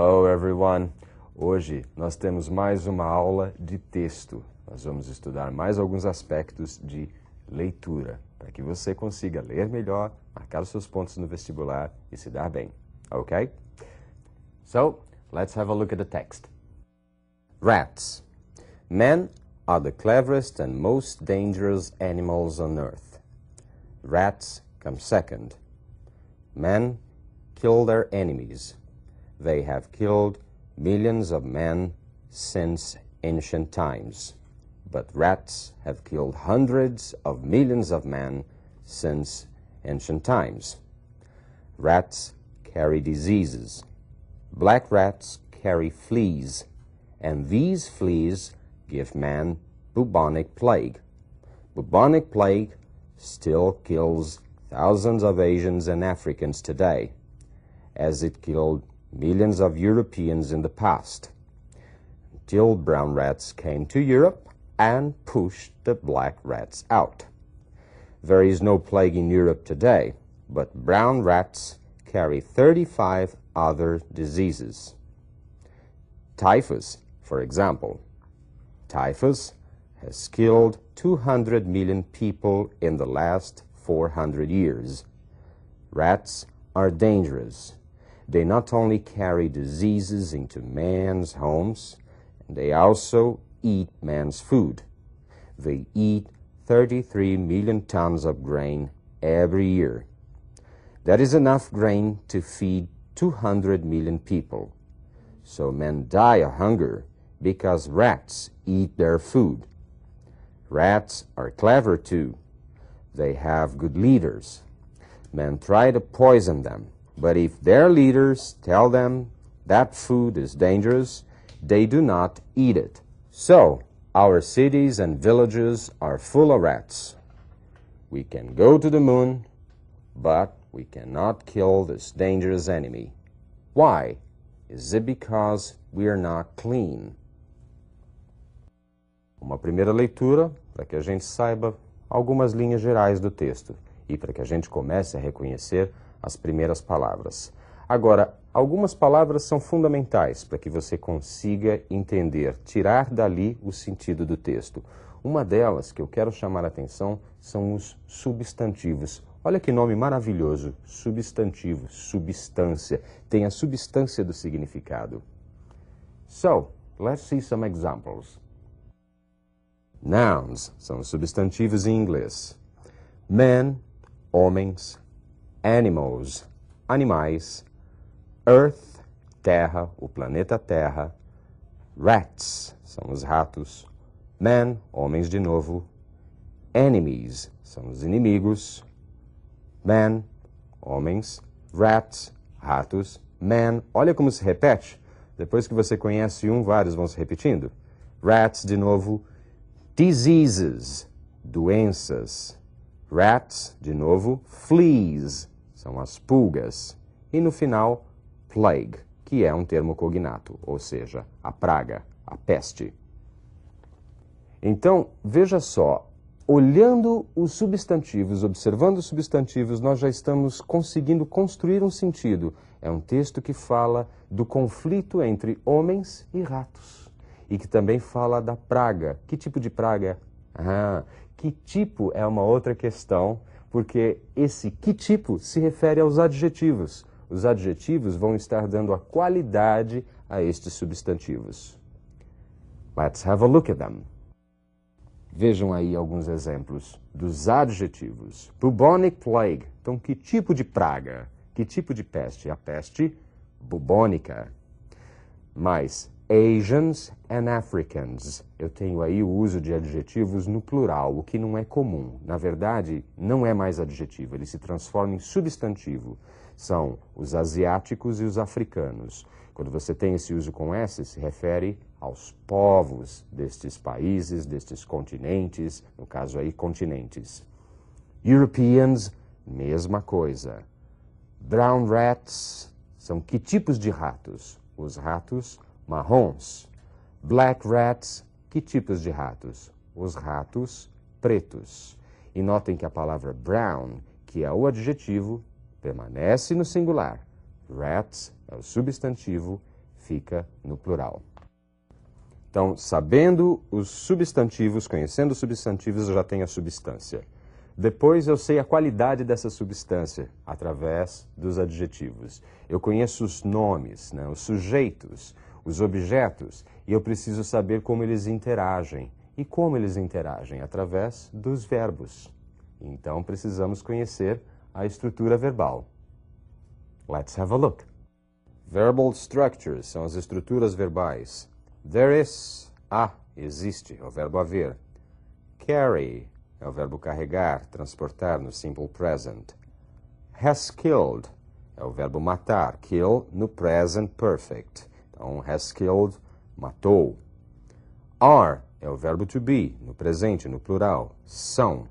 Hello everyone! Hoje nós temos mais uma aula de texto. Nós vamos estudar mais alguns aspectos de leitura, para que você consiga ler melhor, marcar os seus pontos no vestibular e se dar bem, ok? So, let's have a look at the text. Rats. Men are the cleverest and most dangerous animals on earth. Rats come second. Men kill their enemies. They have killed millions of men since ancient times. But rats have killed hundreds of millions of men since ancient times. Rats carry diseases. Black rats carry fleas, and these fleas give man bubonic plague. Bubonic plague still kills thousands of Asians and Africans today, as it killed millions of Europeans in the past, until brown rats came to Europe and pushed the black rats out. There is no plague in Europe today, but brown rats carry 35 other diseases. Typhus, for example. Typhus has killed 200 million people in the last 400 years. Rats are dangerous. They not only carry diseases into man's homes, they also eat man's food. They eat 33 million tons of grain every year. That is enough grain to feed 200 million people. So men die of hunger because rats eat their food. Rats are clever too. They have good leaders. Men try to poison them. But if their leaders tell them that food is dangerous, they do not eat it. So, our cities and villages are full of rats. We can go to the moon, but we cannot kill this dangerous enemy. Why? Is it because we are not clean? Uma primeira leitura para que a gente saiba algumas linhas gerais do texto e para que a gente comece a reconhecer as primeiras palavras. Agora, algumas palavras são fundamentais para que você consiga entender, tirar dali o sentido do texto. Uma delas que eu quero chamar a atenção são os substantivos. Olha que nome maravilhoso, substantivo, substância, tem a substância do significado. So, let's see some examples. Nouns são substantivos em inglês. Men, homens. Animals, animais. Earth, terra, o planeta Terra. Rats, são os ratos. Men, homens de novo. Enemies, são os inimigos. Men, homens. Rats, ratos. Men, olha como se repete. Depois que você conhece um, vários vão se repetindo. Rats, de novo. Diseases, doenças. Rats, de novo, fleas, são as pulgas. E no final, plague, que é um termo cognato, ou seja, a praga, a peste. Então, veja só, olhando os substantivos, observando os substantivos, nós já estamos conseguindo construir um sentido. É um texto que fala do conflito entre homens e ratos. E que também fala da praga. Que tipo de praga? Que tipo é uma outra questão, porque esse que tipo se refere aos adjetivos. Os adjetivos vão estar dando a qualidade a estes substantivos. Let's have a look at them. Vejam aí alguns exemplos dos adjetivos. Bubonic plague. Então, que tipo de praga? Que tipo de peste? A peste bubônica. Mais Asians and Africans. Eu tenho aí o uso de adjetivos no plural, o que não é comum. Na verdade, não é mais adjetivo, ele se transforma em substantivo. São os asiáticos e os africanos. Quando você tem esse uso com S, se refere aos povos destes países, destes continentes, no caso aí, continentes. Europeans, mesma coisa. Brown rats, são que tipos de ratos? Os ratos marrons. Black rats, que tipos de ratos? Os ratos pretos. E notem que a palavra brown, que é o adjetivo, permanece no singular. Rats é o substantivo, fica no plural. Então, sabendo os substantivos, conhecendo os substantivos, eu já tenho a substância. Depois eu sei a qualidade dessa substância através dos adjetivos. Eu conheço os nomes, né, os sujeitos, os objetos, e eu preciso saber como eles interagem. E como eles interagem? Através dos verbos. Então, precisamos conhecer a estrutura verbal. Let's have a look. Verbal structures são as estruturas verbais. There is, existe, é o verbo haver. Carry é o verbo carregar, transportar no simple present. Has killed é o verbo matar, kill no present perfect. Então, has killed, matou. Are é o verbo to be, no presente, no plural, são.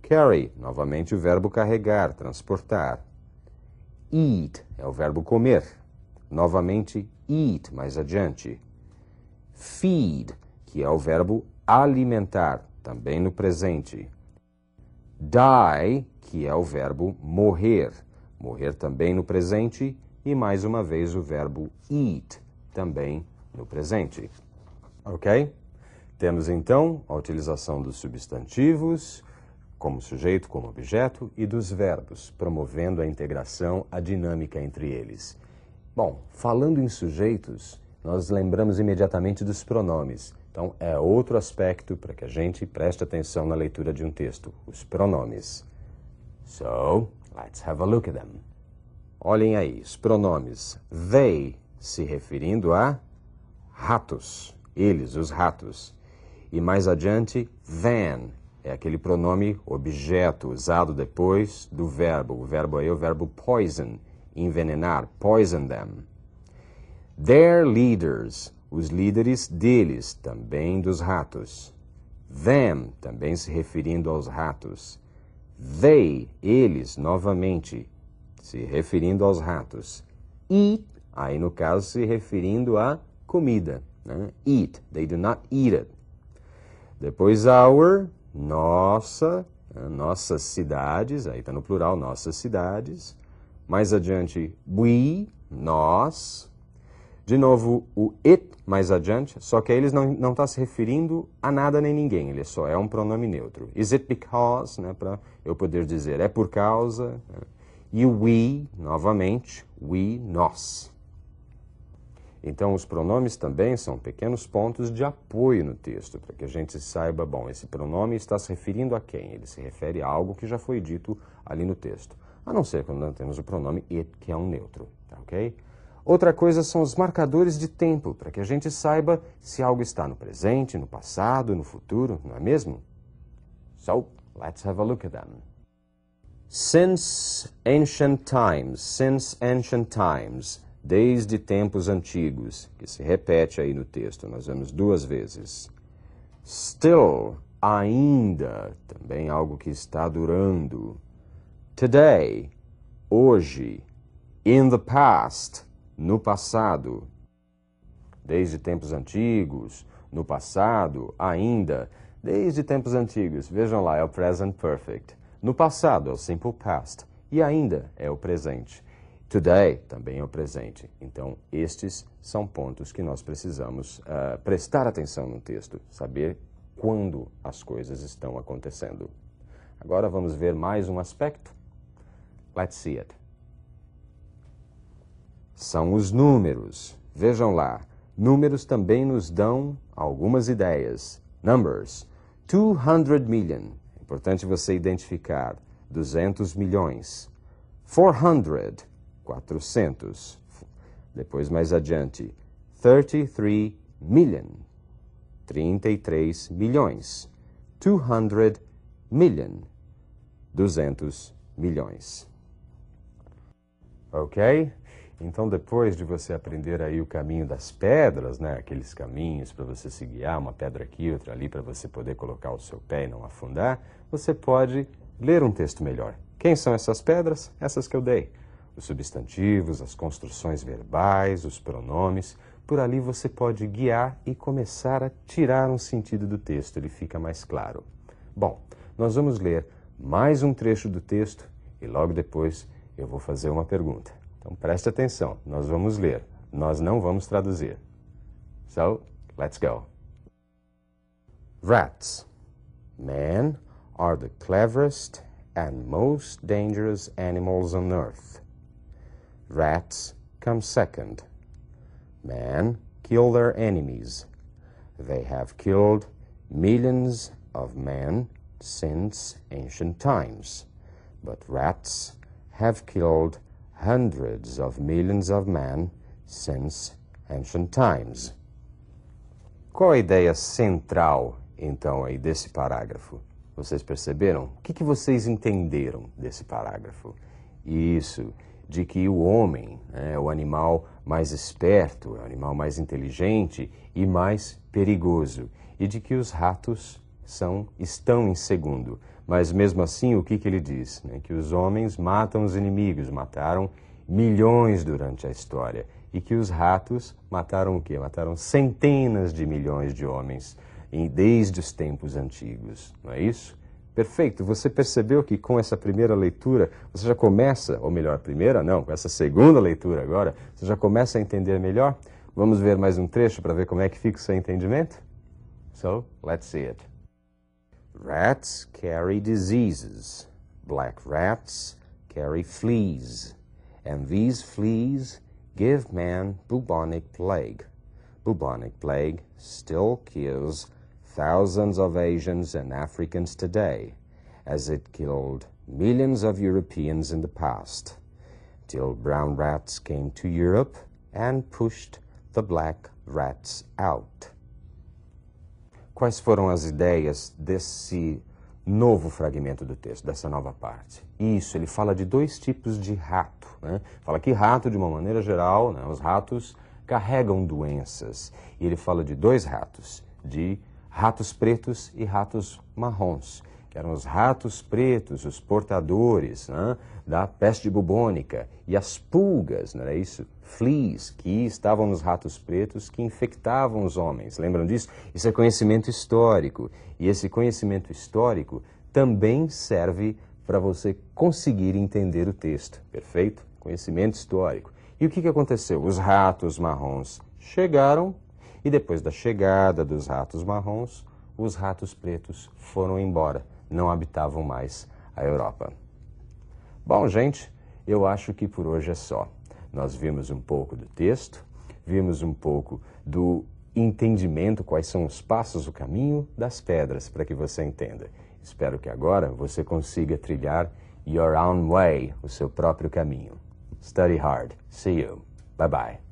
Carry, novamente o verbo carregar, transportar. Eat é o verbo comer, novamente eat, mais adiante. Feed, que é o verbo alimentar, também no presente. Die, que é o verbo morrer, morrer também no presente, e mais uma vez o verbo eat, também no presente. Ok? Temos então a utilização dos substantivos, como sujeito, como objeto, e dos verbos, promovendo a integração, a dinâmica entre eles. Bom, falando em sujeitos, nós lembramos imediatamente dos pronomes. Então, é outro aspecto para que a gente preste atenção na leitura de um texto, os pronomes. So, let's have a look at them. Olhem aí, os pronomes. They, se referindo a ratos, eles, os ratos. E mais adiante, than, é aquele pronome objeto usado depois do verbo. O verbo aí é o verbo poison, envenenar, poison them. Their leaders, os líderes deles, também dos ratos. Them, também se referindo aos ratos. They, eles, novamente, se referindo aos ratos. Eat, aí no caso se referindo à comida, né? Eat, they do not eat it. Depois our, nossa, nossas cidades, aí está no plural, nossas cidades. Mais adiante, we, nós. De novo, o it mais adiante, só que aí eles não está se referindo a nada nem ninguém, ele só é um pronome neutro. Is it because, né, para eu poder dizer é por causa. Né? E o we, novamente, we, nós. Então, os pronomes também são pequenos pontos de apoio no texto, para que a gente saiba, bom, esse pronome está se referindo a quem? Ele se refere a algo que já foi dito ali no texto. A não ser quando nós temos o pronome it, que é um neutro, tá, ok? Outra coisa são os marcadores de tempo, para que a gente saiba se algo está no presente, no passado, no futuro, não é mesmo? So, let's have a look at them. Since ancient times, desde tempos antigos, que se repete aí no texto, nós vemos duas vezes. Still, ainda, também algo que está durando. Today, hoje. In the past, no passado. Desde tempos antigos, no passado, ainda. Desde tempos antigos, vejam lá, é o present perfect. No passado é o simple past. E ainda é o presente. Today também é o presente. Então, estes são pontos que nós precisamos prestar atenção no texto, saber quando as coisas estão acontecendo. Agora vamos ver mais um aspecto. Let's see it. São os números. Vejam lá, números também nos dão algumas ideias. Numbers. 200 million. É importante você identificar. 200 milhões. 400. 400. Depois, mais adiante, 33 million. 33 milhões. 200 million. 200 milhões. Ok? Então, depois de você aprender aí o caminho das pedras, né, aqueles caminhos para você se guiar, uma pedra aqui, outra ali, para você poder colocar o seu pé e não afundar, você pode ler um texto melhor. Quem são essas pedras? Essas que eu dei. Os substantivos, as construções verbais, os pronomes. Por ali você pode guiar e começar a tirar um sentido do texto, ele fica mais claro. Bom, nós vamos ler mais um trecho do texto e logo depois eu vou fazer uma pergunta. Então preste atenção, nós vamos ler nós não vamos traduzir. So, let's go. Rats. Men are the cleverest and most dangerous animals on earth. Rats come second. Men kill their enemies. They have killed millions of men since ancient times, but rats have killed hundreds of millions of men since ancient times. Qual a ideia central, então, aí desse parágrafo? Vocês perceberam? O que vocês entenderam desse parágrafo? Isso, de que o homem é o animal mais esperto, é o animal mais inteligente e mais perigoso, e de que os ratos estão em segundo. Mas mesmo assim, o que ele diz? Que os homens matam os inimigos, mataram milhões durante a história, e que os ratos mataram o quê? Mataram centenas de milhões de homens desde os tempos antigos, não é isso? Perfeito, você percebeu que com essa primeira leitura, você já começa, ou melhor, primeira não, com essa segunda leitura agora, você já começa a entender melhor? Vamos ver mais um trecho para ver como é que fica o seu entendimento? So, let's see it. Rats carry diseases. Black rats carry fleas. And these fleas give man bubonic plague. Bubonic plague still kills thousands of Asians and Africans today, as it killed millions of Europeans in the past, till brown rats came to Europe and pushed the black rats out. Quais foram as ideias desse novo fragmento do texto, dessa nova parte? Isso, ele fala de dois tipos de rato, né? Fala que rato, de uma maneira geral, né, os ratos carregam doenças. E ele fala de dois ratos, de ratos pretos e ratos marrons, que eram os ratos pretos, os portadores, né, da peste bubônica, e as pulgas, não era isso? Fleas, que estavam nos ratos pretos, que infectavam os homens. Lembram disso? Isso é conhecimento histórico. E esse conhecimento histórico também serve para você conseguir entender o texto, perfeito? Conhecimento histórico. E o que aconteceu? Os ratos marrons chegaram, e depois da chegada dos ratos marrons, os ratos pretos foram embora, não habitavam mais a Europa. Bom, gente, eu acho que por hoje é só. Nós vimos um pouco do texto, vimos um pouco do entendimento, quais são os passos, o caminho das pedras, para que você entenda. Espero que agora você consiga trilhar your own way, o seu próprio caminho. Study hard. See you. Bye-bye.